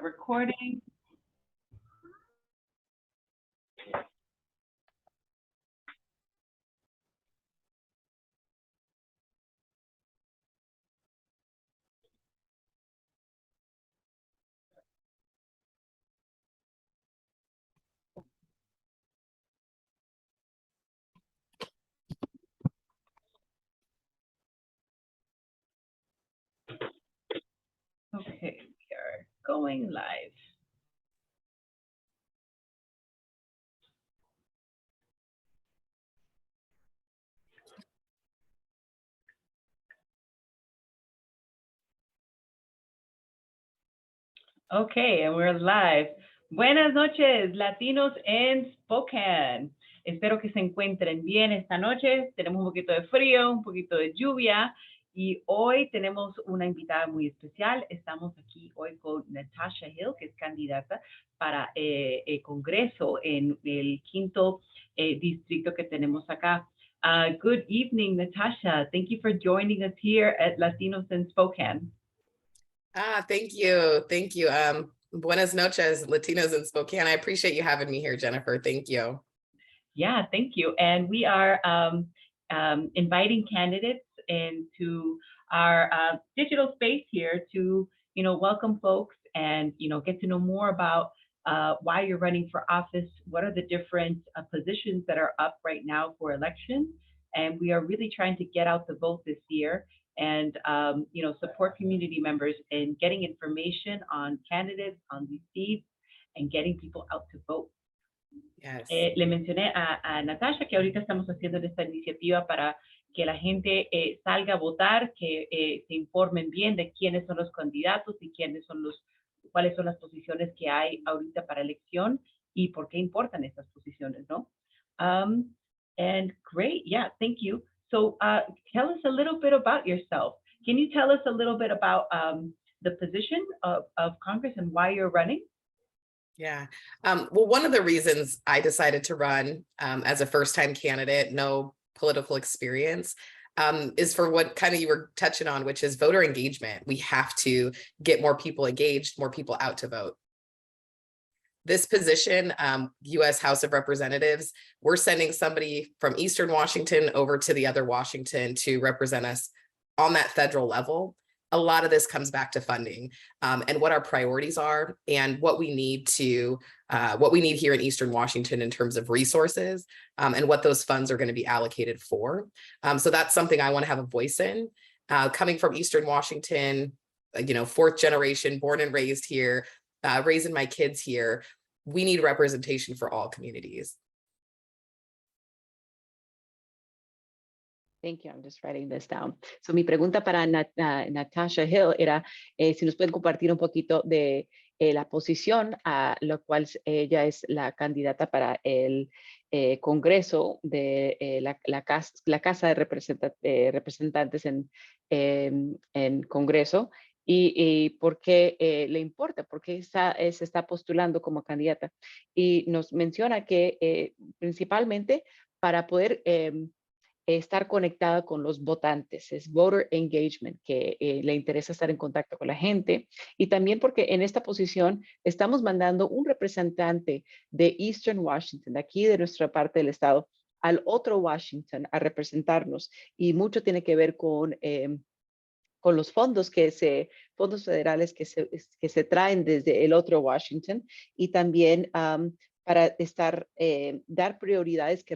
recording. Okay, we are going live. Okay, and we're live. Buenas noches, latinos en Spokane. Espero que se encuentren bien esta noche. Tenemos un poquito de frío, un poquito de lluvia y hoy tenemos una invitada muy especial. Estamos aquí hoy con Natasha Hill, que es candidata para el Congreso en el quinto distrito que tenemos acá. Good evening, Natasha. Thank you for joining us here at Latinos in Spokane. Thank you. Thank you. Buenas noches, Latinos in Spokane. I appreciate you having me here, Jennifer. Thank you. Yeah, thank you. And we are inviting candidates into our digital space here to, welcome folks and, get to know more about why you're running for office, what are the different positions that are up right now for election. And we are really trying to get out the vote this year and, support community members in getting information on candidates, on these seats, and getting people out to vote. Yes. Le mencioné a Natasha que ahorita estamos haciendo esta iniciativa para que la gente salga a votar, que se informen bien de quiénes son los candidatos y cuáles son las posiciones que hay ahorita para elección y por qué importan estas posiciones, ¿no? And great, yeah, thank you. So tell us a little bit about yourself. Can you tell us a little bit about the position of Congress and why you're running? Yeah. Well, one of the reasons I decided to run as a first-time candidate, no political experience, is for what kind of you were touching on, which is voter engagement. We have to get more people engaged, more people out to vote. This position, U.S. House of Representatives, we're sending somebody from Eastern Washington over to the other Washington to represent us on that federal level. A lot of this comes back to funding and what our priorities are and what we need here in Eastern Washington in terms of resources and what those funds are going to be allocated for. So that's something I want to have a voice in. Coming from Eastern Washington, fourth generation, born and raised here, raising my kids here, we need representation for all communities. Thank you. I'm just writing this down. So mi pregunta para Natasha Hill era si nos pueden compartir un poquito de la posición a lo cual ella es la candidata para el Congreso de la Casa de Representantes en Congreso y por qué le importa, por qué se está postulando como candidata. Y nos menciona que principalmente para poder estar conectada con los votantes, es voter engagement, que le interesa estar en contacto con la gente y también porque en esta posición estamos mandando un representante de Eastern Washington, de aquí de nuestra parte del estado, al otro Washington a representarnos y mucho tiene que ver con los fondos fondos federales que se traen desde el otro Washington y también para dar prioridades que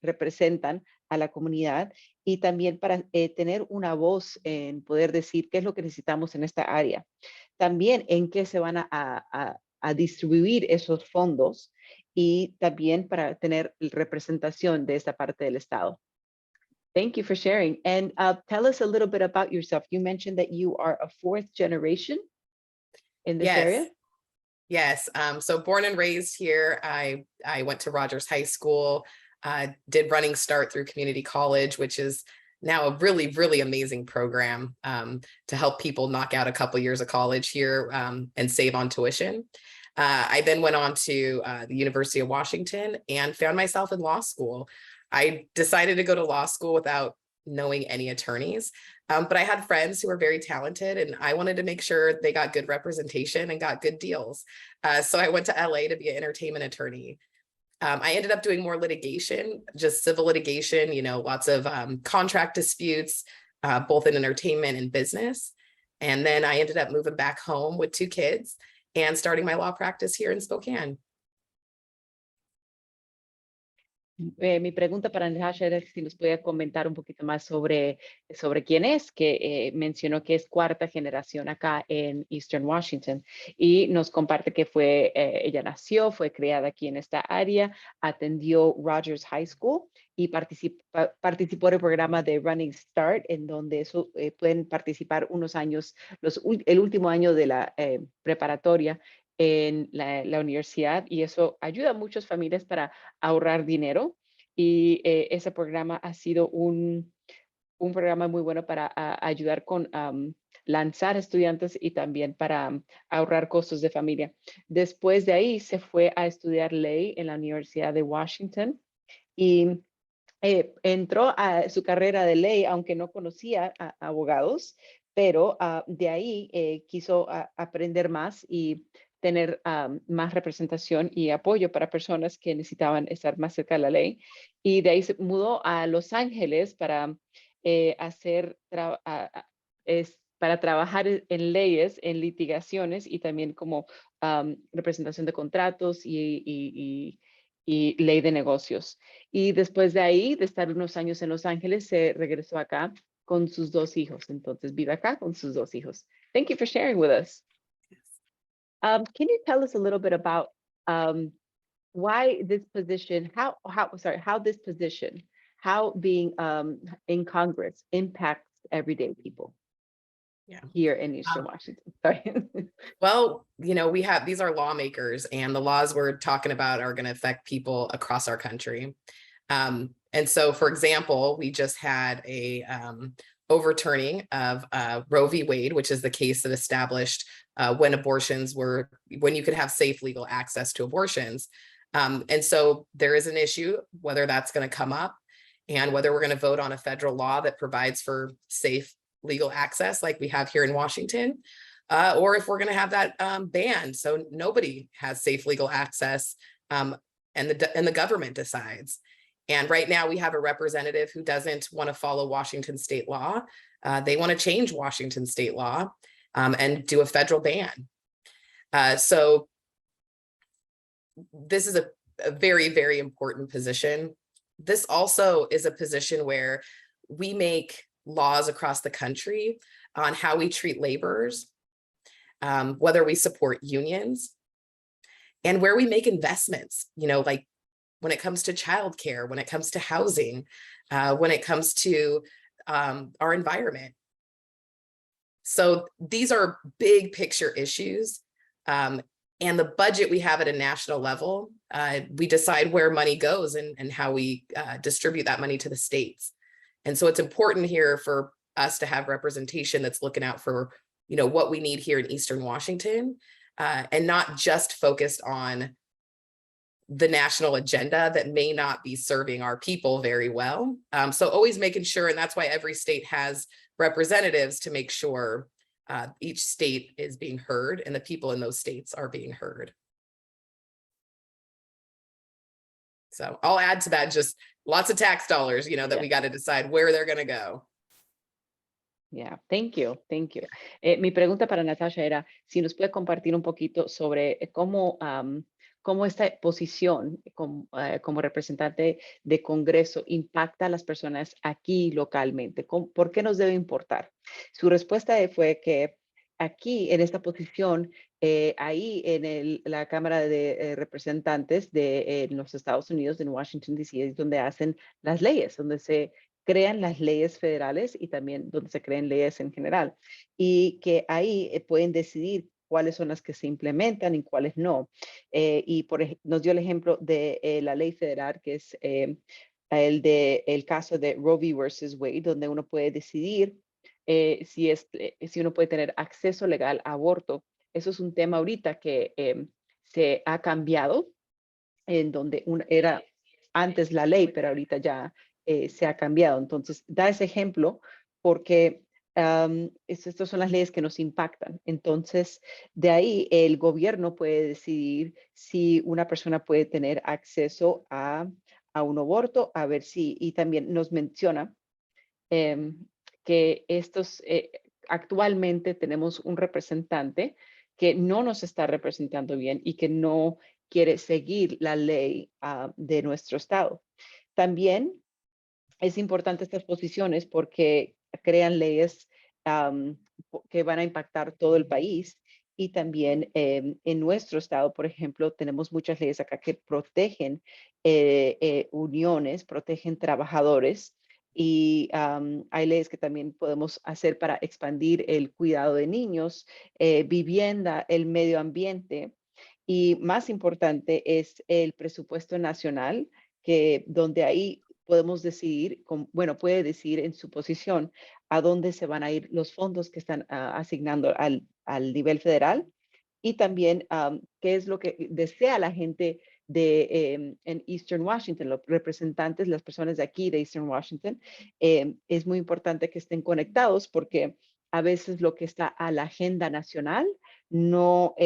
representan a la comunidad y también para tener una voz en poder decir qué es lo que necesitamos en esta área. También en qué se van a distribuir esos fondos y también para tener representación de esta parte del estado. Thank you for sharing. And tell us a little bit about yourself. You mentioned that you are a fourth generation in this area. Yes. So born and raised here, I went to Rogers High School, did Running Start through community college, which is now a really, really amazing program to help people knock out a couple years of college here and save on tuition. I then went on to the University of Washington and found myself in law school. I decided to go to law school without knowing any attorneys. But I had friends who were very talented and I wanted to make sure they got good representation and got good deals. So I went to LA to be an entertainment attorney. I ended up doing more litigation, just civil litigation, you know, lots of contract disputes, both in entertainment and business. And then I ended up moving back home with 2 kids and starting my law practice here in Spokane. Mi pregunta para Natasha era si nos podía comentar un poquito más sobre quién es, que mencionó que es 4ª generación acá en Eastern Washington y nos comparte que ella nació, fue criada aquí en esta área, atendió Rogers High School y participó en el programa de Running Start, en donde pueden participar unos años, el último año de la preparatoria en la universidad, y eso ayuda a muchas familias para ahorrar dinero, y ese programa ha sido un programa muy bueno para ayudar con lanzar estudiantes y también para ahorrar costos de familia. Después de ahí se fue a estudiar ley en la Universidad de Washington y entró a su carrera de ley, aunque no conocía a abogados, pero de ahí quiso aprender más y tener más representación y apoyo para personas que necesitaban estar más cerca de la ley. Y de ahí se mudó a Los Ángeles para para trabajar en leyes, en litigaciones y también como representación de contratos y ley de negocios. Y después de ahí, de estar unos años en Los Ángeles, se regresó acá con sus 2 hijos. Entonces vive acá con sus 2 hijos. Thank you for sharing with us. Can you tell us a little bit about why this position, how being in Congress impacts everyday people here in Eastern Washington? Sorry. Well, you know, these are lawmakers and the laws we're talking about are going to affect people across our country. And so, for example, we just had a overturning of Roe v. Wade, which is the case that established when you could have safe legal access to abortions. And so there is an issue whether that's going to come up and whether we're going to vote on a federal law that provides for safe legal access like we have here in Washington, or if we're going to have that banned. So nobody has safe legal access and the government decides. And right now we have a representative who doesn't want to follow Washington state law. They want to change Washington state law and do a federal ban. So this is a very, very important position. This also is a position where we make laws across the country on how we treat laborers, whether we support unions, and where we make investments, you know, like when it comes to childcare, when it comes to housing, when it comes to our environment. So these are big picture issues. And the budget we have at a national level, we decide where money goes and how we distribute that money to the states. And so it's important here for us to have representation that's looking out for, you know, what we need here in Eastern Washington, and not just focused on the national agenda that may not be serving our people very well. So always making sure, and that's why every state has representatives to make sure each state is being heard and the people in those states are being heard. So I'll add to that, just lots of tax dollars, you know, that we got to decide where they're going to go. Yeah, thank you, thank you. Mi pregunta para Natasha era si nos puede compartir un poquito sobre cómo esta posición como representante de Congreso impacta a las personas aquí localmente. ¿Por qué nos debe importar? Su respuesta fue que aquí en esta posición, ahí en la Cámara de Representantes de los Estados Unidos, en Washington, D.C., es donde hacen las leyes, donde se crean las leyes federales y también donde se crean leyes en general. Y que ahí pueden decidir cuáles son las que se implementan y cuáles no. Y nos dio el ejemplo de la ley federal, que es el caso de Roe v. versus Wade, donde uno puede decidir si uno puede tener acceso legal a aborto. Eso es un tema ahorita que se ha cambiado, en donde era antes la ley, pero ahorita ya se ha cambiado. Entonces, da ese ejemplo porque estas son las leyes que nos impactan. Entonces, de ahí el gobierno puede decidir si una persona puede tener acceso a un aborto, a ver si, y también nos menciona que actualmente tenemos un representante que no nos está representando bien y que no quiere seguir la ley de nuestro estado. También es importante estas posiciones porque crean leyes que van a impactar todo el país y también en nuestro estado, por ejemplo, tenemos muchas leyes acá que protegen uniones, protegen trabajadores y hay leyes que también podemos hacer para expandir el cuidado de niños, vivienda, el medio ambiente y más importante es el presupuesto nacional, que donde ahí podemos decidir, bueno, puede decidir en su posición a dónde se van a ir los fondos que están asignando al nivel federal y también qué es lo que desea la gente en Eastern Washington, los representantes, las personas de aquí de Eastern Washington. Es muy importante que estén conectados porque a veces lo que está a la agenda nacional no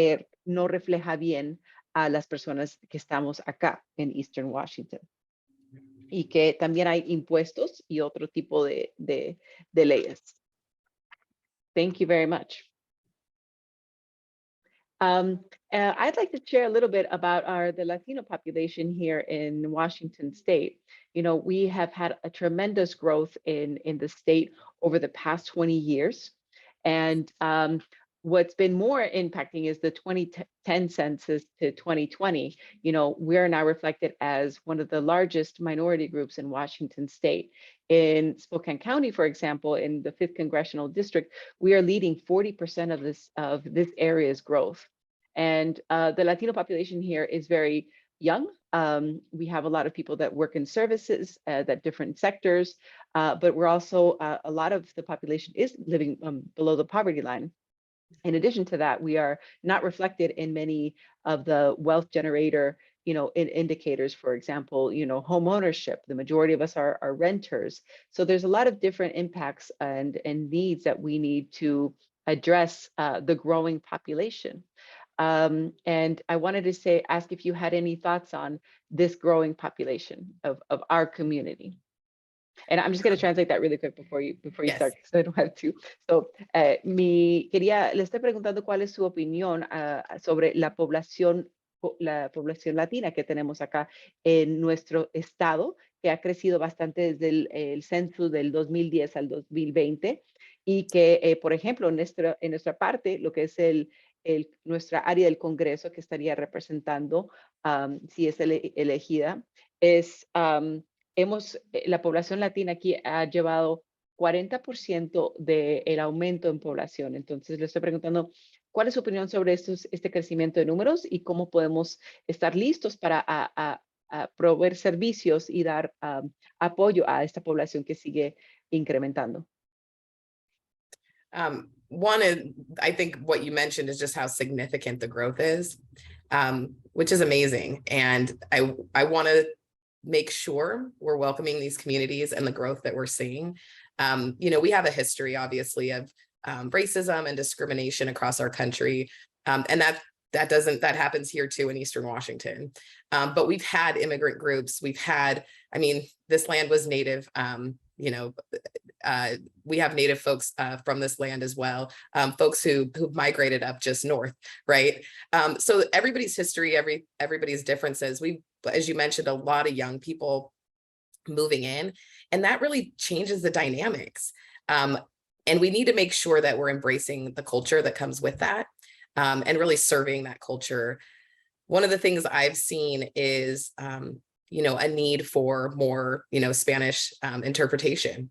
refleja bien a las personas que estamos acá en Eastern Washington. Y que también hay impuestos y otro tipo de leyes. Thank you very much. I'd like to share a little bit about the Latino population here in Washington State. You know, we have had a tremendous growth in the state over the past 20 years. And what's been more impacting is the 2010 census to 2020. You know, we're now reflected as one of the largest minority groups in Washington State. In Spokane County, for example, in the 5th Congressional District, we are leading 40% of this area's growth. And the Latino population here is very young. We have a lot of people that work in services, that different sectors, but we're also, a lot of the population is living below the poverty line. In addition to that, we are not reflected in many of the wealth generator, you know, indicators, for example, you know, home ownership. The majority of us are renters. So there's a lot of different impacts and needs that we need to address the growing population. And I wanted to ask if you had any thoughts on this growing population of our community. And I'm just going to translate that really quick before you Yes. start, because I don't have to. So, le estoy preguntando cuál es su opinión sobre la población latina que tenemos acá en nuestro estado, que ha crecido bastante desde el censo del 2010 al 2020, y que, por ejemplo, en nuestra parte, lo que es nuestra área del Congreso que estaría representando, si es elegida, es... la población latina aquí ha llevado 40% del aumento en población. Entonces, le estoy preguntando, ¿cuál es su opinión sobre este crecimiento de números y cómo podemos estar listos para proveer servicios y dar apoyo a esta población que sigue incrementando? One is, I think what you mentioned is just how significant the growth is, which is amazing. And I want to make sure we're welcoming these communities and the growth that we're seeing. You know, we have a history, obviously, of racism and discrimination across our country. And that happens here too in Eastern Washington. But we've had immigrant groups. I mean, this land was native, you know, we have native folks from this land as well, folks who've migrated up just north, right? So everybody's history, everybody's differences. As you mentioned, a lot of young people moving in, and that really changes the dynamics. And we need to make sure that we're embracing the culture that comes with that, and really serving that culture. One of the things I've seen is, you know, a need for more, you know, Spanish interpretation,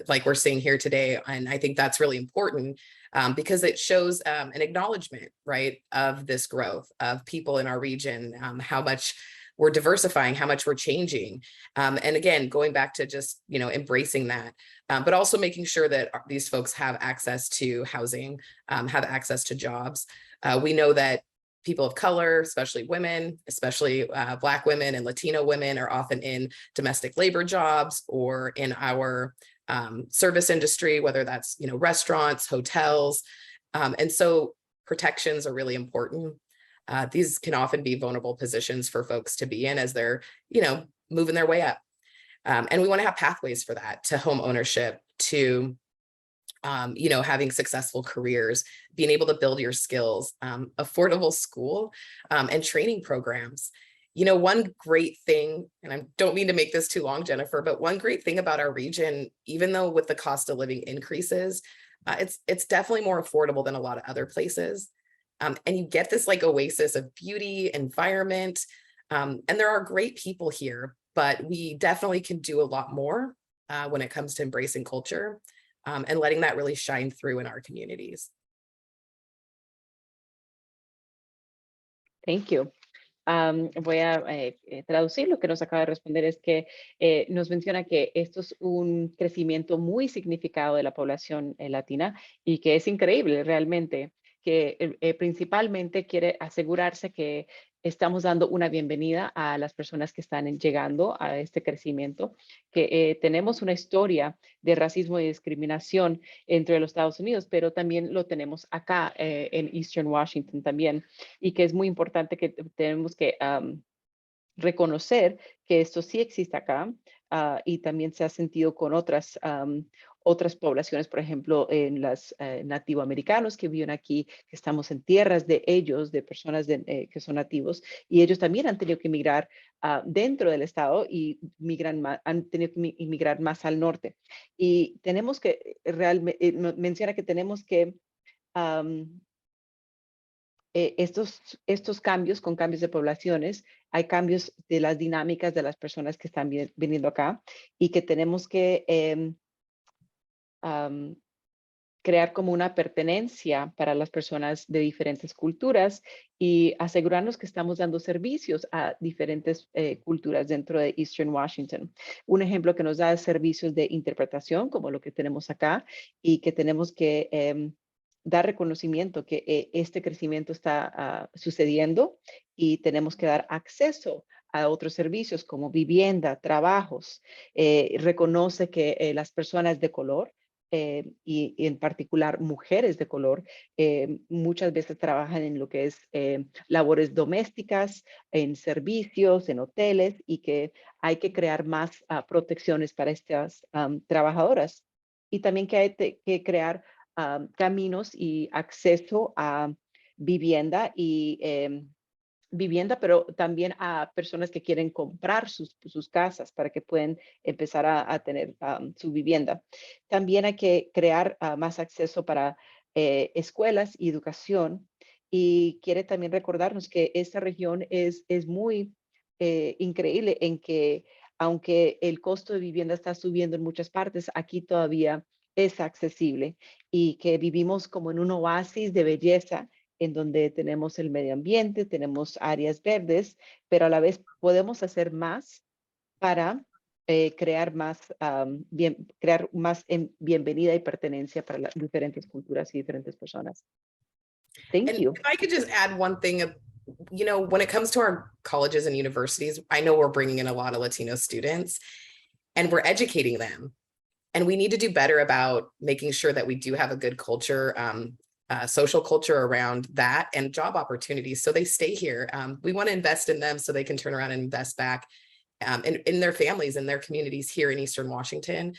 like we're seeing here today. And I think that's really important because it shows an acknowledgement, right, of this growth of people in our region, how much we're diversifying, how much we're changing. And again, going back to just, you know, embracing that, but also making sure that these folks have access to housing, have access to jobs. We know that people of color, especially women, especially Black women and Latino women, are often in domestic labor jobs or in our service industry, whether that's, restaurants, hotels. And so protections are really important. These can often be vulnerable positions for folks to be in as they're, moving their way up. And we want to have pathways for that, to home ownership, to having successful careers, being able to build your skills, affordable school, and training programs. One great thing, and I don't mean to make this too long, Jennifer, but one great thing about our region, even though with the cost of living increases, it's definitely more affordable than a lot of other places. And you get this like oasis of beauty, environment, and there are great people here, but we definitely can do a lot more when it comes to embracing culture. And letting that really shine through in our communities. Thank you. Voy a traducir lo que nos acaba de responder. Es que nos menciona que esto es un crecimiento muy significado de la población latina y que es increíble realmente, que principalmente quiere asegurarse que estamos dando una bienvenida a las personas que están llegando a este crecimiento, que tenemos una historia de racismo y discriminación entre los Estados Unidos, pero también lo tenemos acá en Eastern Washington también, y que es muy importante que tenemos que reconocer que esto sí existe acá y también se ha sentido con otras poblaciones, por ejemplo, en las nativoamericanos que viven aquí, que estamos en tierras de ellos, de personas que son nativos, y ellos también han tenido que emigrar dentro del estado y han tenido que emigrar más al norte. Y tenemos que, realmente, menciona que tenemos que estos cambios con cambios de poblaciones, hay cambios de las dinámicas de las personas que están viniendo acá y que tenemos que crear como una pertenencia para las personas de diferentes culturas y asegurarnos que estamos dando servicios a diferentes culturas dentro de Eastern Washington. Un ejemplo que nos da es servicios de interpretación, como lo que tenemos acá, y que tenemos que dar reconocimiento que este crecimiento está sucediendo y tenemos que dar acceso a otros servicios como vivienda, trabajos. Reconoce que las personas de color y en particular mujeres de color, muchas veces trabajan en lo que es labores domésticas, en servicios, en hoteles, y que hay que crear más protecciones para estas trabajadoras. Y también que hay que crear caminos y acceso a vivienda pero también a personas que quieren comprar sus casas para que puedan empezar a tener su vivienda. También hay que crear más acceso para escuelas y educación. Y quiere también recordarnos que esta región es muy increíble en que aunque el costo de vivienda está subiendo en muchas partes, aquí todavía es accesible y que vivimos como en un oasis de belleza en donde tenemos el medio ambiente, tenemos áreas verdes, pero a la vez podemos hacer más para crear más, bienvenida y pertenencia para las diferentes culturas y diferentes personas. Thank And you. if I could just add one thing, when it comes to our colleges and universities, I know we're bringing in a lot of Latino students and we're educating them. And we need to do better about making sure that we do have a good culture, social culture around that, and job opportunities so they stay here. We want to invest in them so they can turn around and invest back in their families and their communities here in Eastern Washington.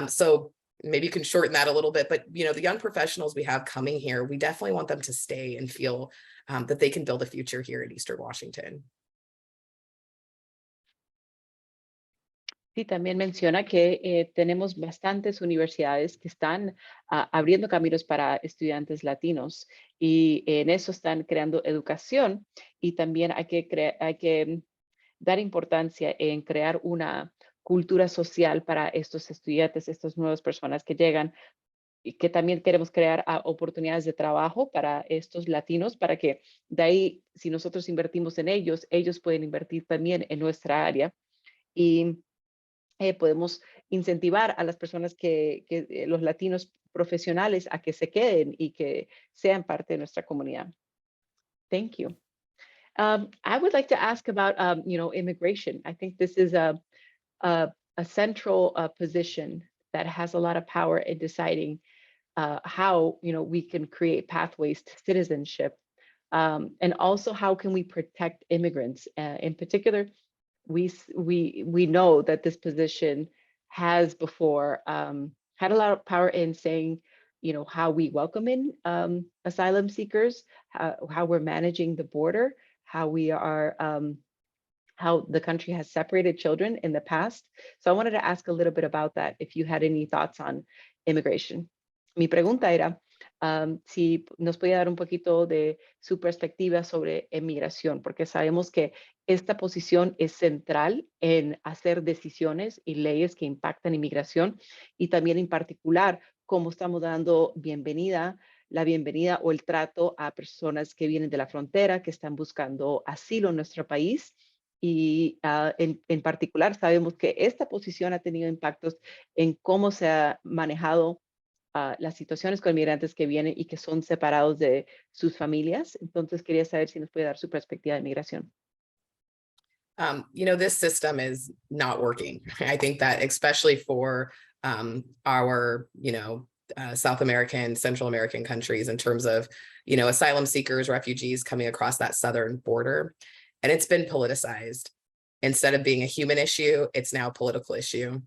So maybe you can shorten that a little bit, but the young professionals we have coming here, we definitely want them to stay and feel that they can build a future here in Eastern Washington. Sí, también menciona que tenemos bastantes universidades que están abriendo caminos para estudiantes latinos y en eso están creando educación, y también hay que dar importancia en crear una cultura social para estos estudiantes, estas nuevas personas que llegan, y que también queremos crear oportunidades de trabajo para estos latinos, para que de ahí, si nosotros invertimos en ellos, ellos pueden invertir también en nuestra área. Y podemos incentivar a las personas los latinos profesionales a que se queden y que sean parte de nuestra comunidad. Thank you. I would like to ask about, immigration. I think this is a central position that has a lot of power in deciding how we can create pathways to citizenship, and also how can we protect immigrants. In particular, we know that this position has before had a lot of power in saying, how we welcome in asylum seekers, how we're managing the border, how we are how the country has separated children in the past. So I wanted to ask a little bit about that, if you had any thoughts on immigration. Mi pregunta era si nos podía dar un poquito de su perspectiva sobre emigración, porque sabemos que esta posición es central en hacer decisiones y leyes que impactan inmigración, y también en particular cómo estamos dando la bienvenida o el trato a personas que vienen de la frontera, que están buscando asilo en nuestro país. Y en particular sabemos que esta posición ha tenido impactos en cómo se ha manejado las situaciones con migrantes que vienen y que son separados de sus familias. Entonces quería saber si nos puede dar su perspectiva de migración. This system is not working. I think that especially for our, South American, Central American countries in terms of, asylum seekers, refugees coming across that southern border. And it's been politicized. Instead of being a human issue, it's now a political issue.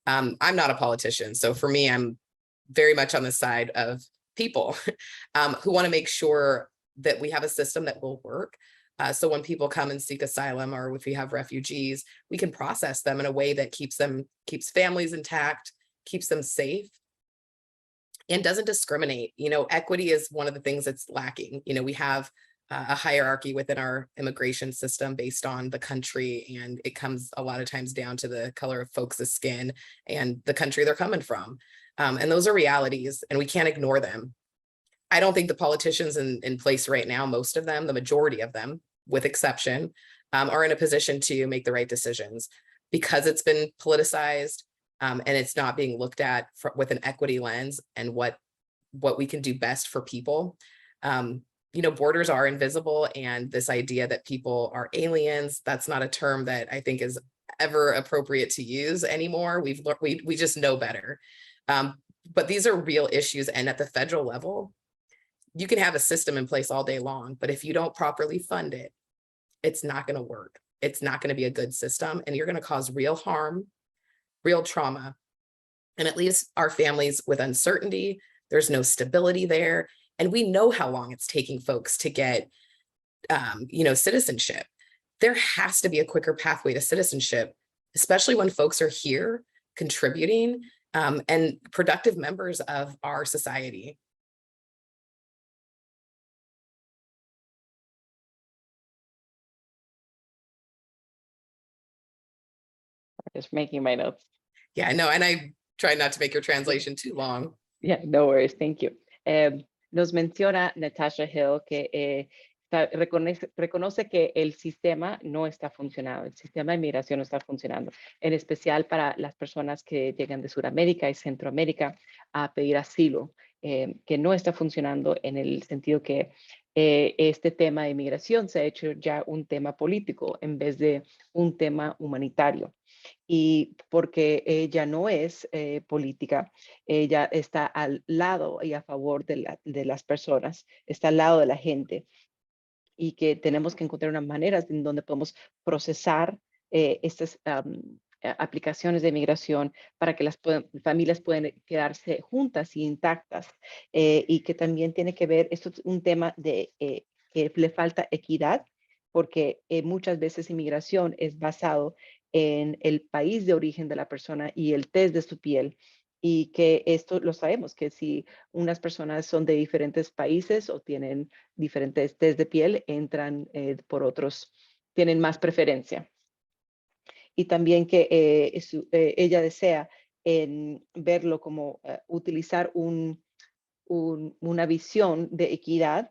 I'm not a politician. So for me, I'm very much on the side of people who want to make sure that we have a system that will work. So when people come and seek asylum, or if we have refugees, we can process them in a way that keeps families intact, keeps them safe, and doesn't discriminate. Equity is one of the things that's lacking. We have a hierarchy within our immigration system based on the country, and it comes a lot of times down to the color of folks' skin and the country they're coming from. And those are realities, and we can't ignore them. I don't think the politicians in place right now, most of them, the majority of them, with exception, are in a position to make the right decisions, because it's been politicized, and it's not being looked at with an equity lens and what we can do best for people. Borders are invisible, and this idea that people are aliens, that's not a term that I think is ever appropriate to use anymore. We just know better. But these are real issues, and at the federal level, you can have a system in place all day long, but if you don't properly fund it, it's not going to work. It's not going to be a good system, and you're going to cause real harm, real trauma, and it leaves our families with uncertainty. There's no stability there. And we know how long it's taking folks to get, citizenship. There has to be a quicker pathway to citizenship, especially when folks are here contributing and productive members of our society. Just making my notes. Yeah, no, and I try not to make your translation too long. Yeah, no worries. Thank you. Nos menciona Natasha Hill que reconoce que el sistema no está funcionando, el sistema de migración no está funcionando, en especial para las personas que llegan de Sudamérica y Centroamérica a pedir asilo, que no está funcionando en el sentido que este tema de migración se ha hecho ya un tema político en vez de un tema humanitario. Y porque ella no es política, ella está al lado y a favor de las personas, está al lado de la gente, y que tenemos que encontrar unas maneras en donde podemos procesar estas aplicaciones de migración para que las familias puedan quedarse juntas y intactas, y que también tiene que ver, esto es un tema de que le falta equidad, porque muchas veces inmigración es basado en el país de origen de la persona y el test de su piel, y que esto lo sabemos, que si unas personas son de diferentes países o tienen diferentes test de piel, entran por otros, tienen más preferencia. Y también que ella desea verlo como utilizar una visión de equidad,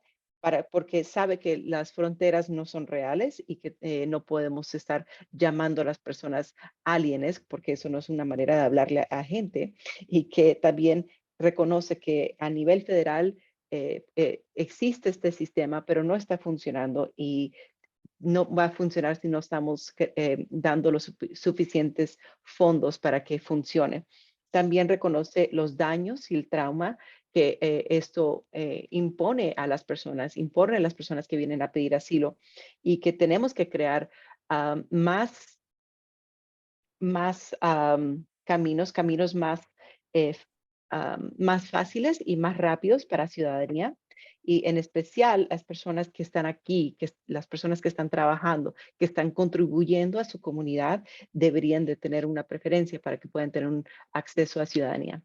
porque sabe que las fronteras no son reales y que no podemos estar llamando a las personas alienes, porque eso no es una manera de hablarle a gente, y que también reconoce que a nivel federal existe este sistema, pero no está funcionando, y no va a funcionar si no estamos dando los suficientes fondos para que funcione. También reconoce los daños y el trauma que esto impone a las personas que vienen a pedir asilo y que tenemos que crear más caminos eh, más fáciles y más rápidos para ciudadanía. Y en especial las personas que están aquí, las personas que están trabajando, que están contribuyendo a su comunidad, deberían de tener una preferencia para que puedan tener un acceso a ciudadanía.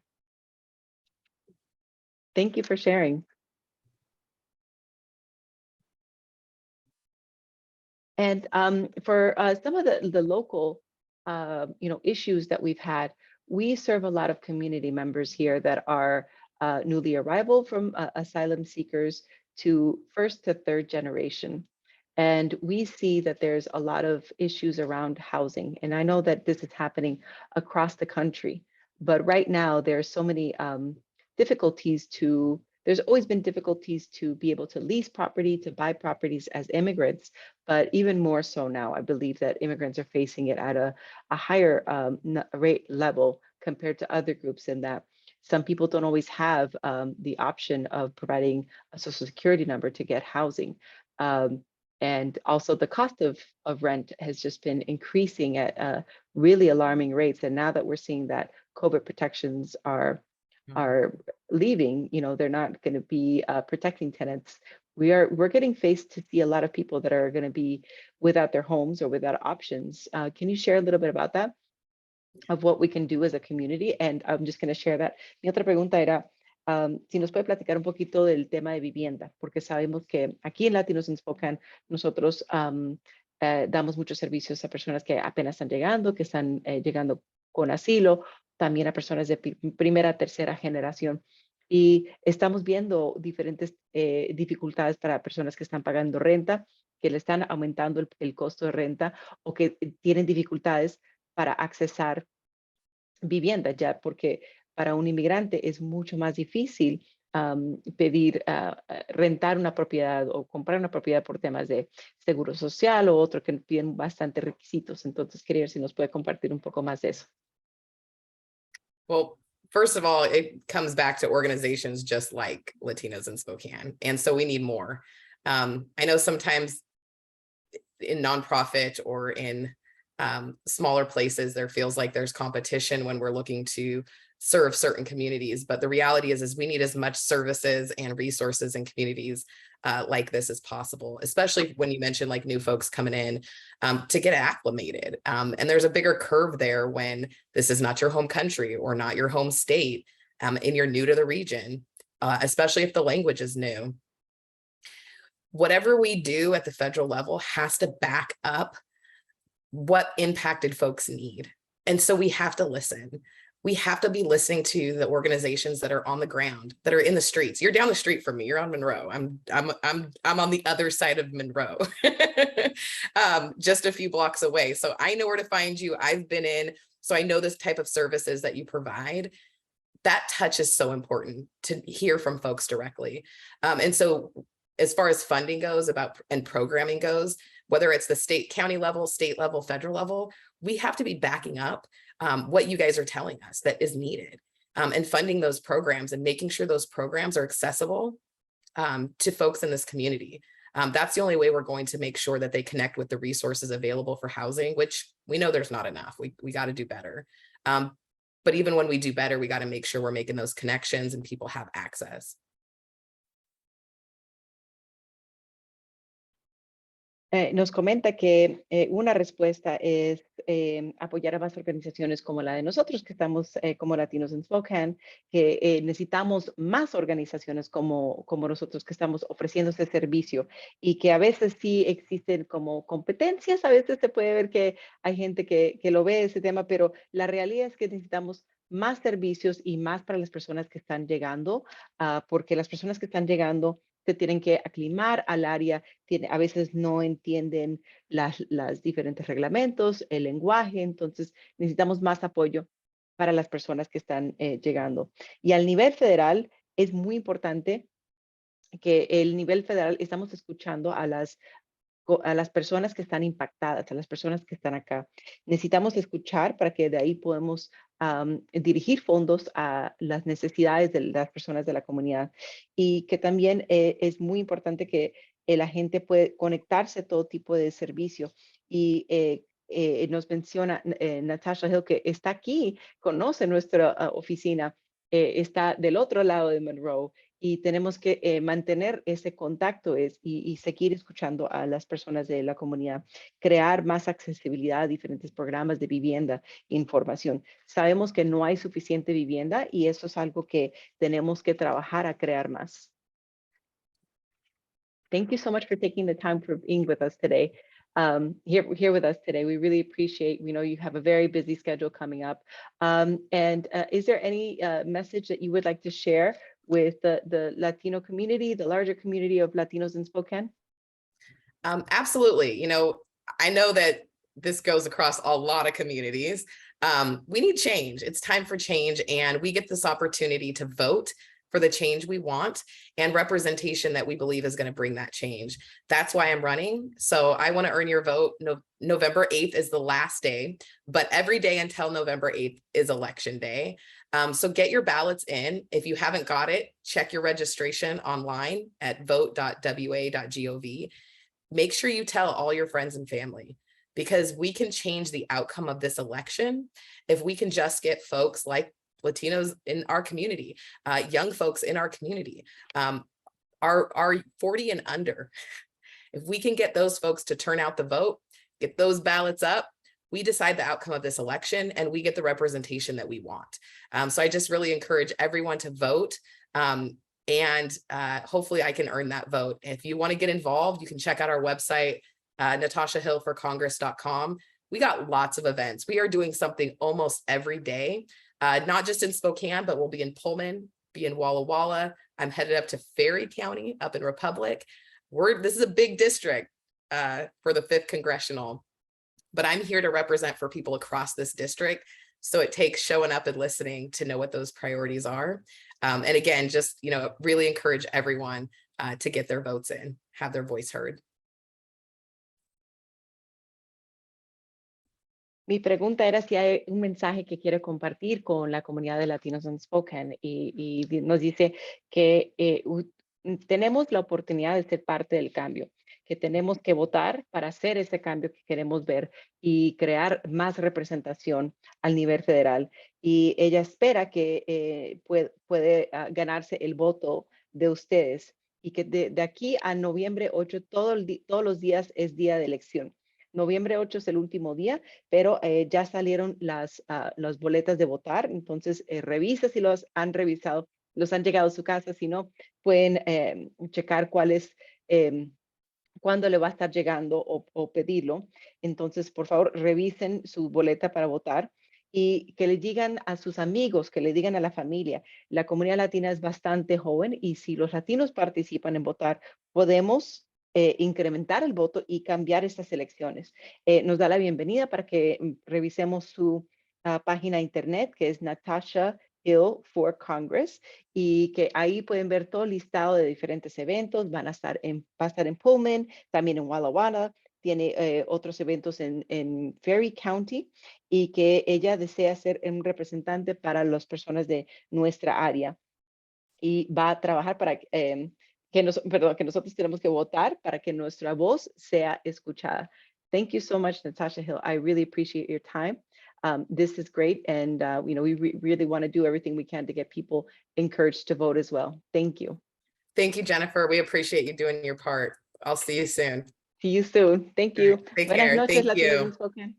Thank you for sharing. And for some of the local, issues that we've had, we serve a lot of community members here that are newly arrival from asylum seekers to first to third generation. And we see that there's a lot of issues around housing. And I know that this is happening across the country, but right now there's so many difficulties there's always been difficulties to be able to lease property, to buy properties as immigrants, but even more so now, I believe that immigrants are facing it at a higher rate level compared to other groups, in that some people don't always have the option of providing a social security number to get housing. And also the cost of rent has just been increasing at really alarming rates. And now that we're seeing that COVID protections are leaving, they're not going to be protecting tenants. We're getting faced to see a lot of people that are going to be without their homes or without options. Can you share a little bit about that, of what we can do as a community? And I'm just going to share that. Mi otra pregunta era, si nos puede platicar un poquito del tema de vivienda, porque sabemos que aquí en Latinos in Spokane nosotros damos muchos servicios a personas que apenas están llegando, que están llegando con asilo, también a personas de primera, tercera generación. Y estamos viendo diferentes dificultades para personas que están pagando renta, que le están aumentando el costo de renta, o que tienen dificultades para accesar vivienda, ya porque para un inmigrante es mucho más difícil pedir rentar una propiedad o comprar una propiedad por temas de seguro social o otro que piden bastantes requisitos. Entonces, quería ver si nos puede compartir un poco más de eso. Well, first of all, it comes back to organizations just like Latinos in Spokane. And so we need more. I know sometimes in nonprofit or in smaller places, there feels like there's competition when we're looking to serve certain communities. But the reality is we need as much services and resources in communities like this as possible, especially when you mention like new folks coming in to get acclimated. And there's a bigger curve there when this is not your home country or not your home state, and you're new to the region, especially if the language is new. Whatever we do at the federal level has to back up what impacted folks need. And so we have to listen. We have to be listening to the organizations that are on the ground, that are in the streets. You're down the street from me. You're on Monroe. I'm on the other side of Monroe, just a few blocks away. So I know where to find you. I've been in, so I know this type of services that you provide. That touch is so important to hear from folks directly. And so as far as funding goes and programming goes, whether it's the state, county level, state level, federal level, we have to be backing up what you guys are telling us that is needed, and funding those programs and making sure those programs are accessible to folks in this community. That's the only way we're going to make sure that they connect with the resources available for housing, which we know there's not enough. We got to do better. But even when we do better, we got to make sure we're making those connections and people have access. Nos comenta que una respuesta es apoyar a más organizaciones como la de nosotros, que estamos como Latinos in Spokane, que necesitamos más organizaciones como nosotros que estamos ofreciendo ese servicio, y que a veces sí existen como competencias, a veces se puede ver que hay gente que lo ve ese tema, pero la realidad es que necesitamos más servicios y más para las personas que están llegando, porque las personas que están llegando se tienen que aclimar al área, a veces no entienden las diferentes reglamentos, el lenguaje, entonces necesitamos más apoyo para las personas que están llegando. Y al nivel federal es muy importante que el nivel federal estamos escuchando a las personas que están impactadas, a las personas que están acá. Necesitamos escuchar para que de ahí podemos dirigir fondos a las necesidades de las personas de la comunidad, y que también es muy importante que la gente puede conectarse a todo tipo de servicio. Y nos menciona Natasha Hill, que está aquí, conoce nuestra oficina, está del otro lado de Monroe, y tenemos que mantener ese contacto y seguir escuchando a las personas de la comunidad, crear más accesibilidad a diferentes programas de vivienda e información. Sabemos que no hay suficiente vivienda y eso es algo que tenemos que trabajar a crear más. Thank you so much for taking the time for being with us today. Here with us today. We really appreciate, we know you have a very busy schedule coming up. And is there any message that you would like to share with the Latino community, the larger community of Latinos in Spokane? Absolutely. I know that this goes across a lot of communities. We need change. It's time for change, and we get this opportunity to vote for the change we want and representation that we believe is going to bring that change. That's why I'm running. So I want to earn your vote. November 8th is the last day, but every day until November 8th is election day. So get your ballots in. If you haven't got it, check your registration online at vote.wa.gov. Make sure you tell all your friends and family, because we can change the outcome of this election if we can just get folks like Latinos in our community, young folks in our community, are 40 and under. If we can get those folks to turn out the vote, get those ballots up, we decide the outcome of this election and we get the representation that we want. So I just really encourage everyone to vote. And hopefully I can earn that vote. If you want to get involved, you can check out our website, natashahillforcongress.com. We got lots of events. We are doing something almost every day, not just in Spokane, but we'll be in Pullman, be in Walla Walla. I'm headed up to Ferry County up in Republic. This is a big district for the 5th Congressional, but I'm here to represent for people across this district. So it takes showing up and listening to know what those priorities are. And again, just, really encourage everyone to get their votes in, have their voice heard. Mi pregunta era si hay un mensaje que quiere compartir con la comunidad de latinos en Spokane, y nos dice que tenemos la oportunidad de ser parte del cambio, que tenemos que votar para hacer ese cambio que queremos ver y crear más representación al nivel federal. Y ella espera que puede ganarse el voto de ustedes, y que de aquí a noviembre 8 todos los días es día de elección. Noviembre 8 es el último día, pero ya salieron las boletas de votar. Entonces, revisa si los han revisado, los han llegado a su casa. Si no, pueden checar cuándo le va a estar llegando o pedirlo. Entonces, por favor, revisen su boleta para votar y que le digan a sus amigos, que le digan a la familia. La comunidad latina es bastante joven, y si los latinos participan en votar, podemos incrementar el voto y cambiar estas elecciones. Nos da la bienvenida para que revisemos su página internet, que es Natasha Hill for Congress, y que ahí pueden ver todo el listado de diferentes eventos. Va a estar en Pullman, también en Walla Walla, tiene otros eventos en Ferry County, y que ella desea ser un representante para las personas de nuestra área, y va a trabajar para que nosotros tenemos que votar para que nuestra voz sea escuchada. Thank you so much, Natasha Hill. I really appreciate your time. This is great, and we really want to do everything we can to get people encouraged to vote as well. Thank you. Thank you, Jennifer. We appreciate you doing your part. I'll see you soon. See you soon. Thank you. Take Buenas care. noches, Thank Latinos you. in Spokane.